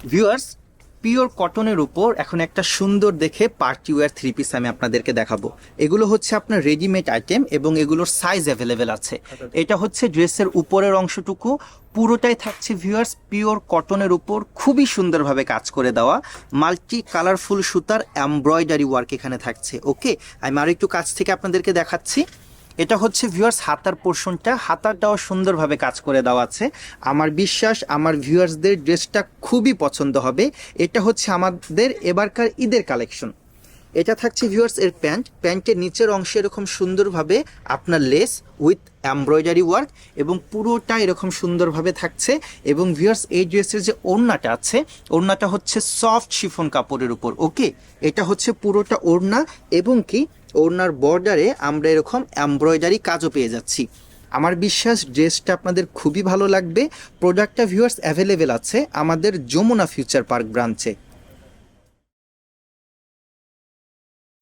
Viewers, pure কটনের উপর এখন একটা সুন্দর দেখে পার্টি ওয়্যার থ্রি পিস আমি আপনাদেরকে দেখাবো। এগুলো হচ্ছে আপনার রেডিমেড আইটেম এবং এগুলোর সাইজ অ্যাভেলেবেল আছে। এটা হচ্ছে ড্রেসের উপরের অংশটুকু, পুরোটাই থাকছে ভিউয়ার্স পিওর কটনের উপর, খুবই সুন্দরভাবে কাজ করে দেওয়া, মাল্টি কালারফুল সুতার এমব্রয়ডারি ওয়ার্ক এখানে থাকছে। ওকে, আমি আরও একটু কাছ থেকে আপনাদেরকে দেখাচ্ছি। এটা হচ্ছে ভিউয়ার্স হাতার পোর্শনটা, হাতাটাও সুন্দরভাবে কাজ করে দেওয়া আছে। আমার বিশ্বাস আমার ভিউয়ার্সদের ড্রেসটা খুবই পছন্দ হবে। এটা হচ্ছে আমাদের এবারকার ঈদের কালেকশন। এটা থাকছে ভিউয়ার্স এর প্যান্টের নিচের অংশে এরকম সুন্দরভাবে আপনার লেস উইথ এমব্রয়ডারি ওয়ার্ক এবং পুরোটা এরকম সুন্দরভাবে থাকছে। এবং ভিউয়ার্স এই ড্রেসের যে ওড়নাটা আছে, ওড়নাটা হচ্ছে সফট শিফন কাপড়ের উপর। ওকে, এটা হচ্ছে পুরোটা ওড়না এবং কি ওড়নার বর্ডারে আমরা এরকম এমব্রয়ডারি কাজও পেয়ে যাচ্ছি। আমার বিশ্বাস ড্রেসটা আপনাদের খুবই ভালো লাগবে। প্রোডাক্টটা ভিউয়ার্স অ্যাভেলেবেল আছে আমাদের যমুনা ফিউচার পার্ক ব্রাঞ্চে।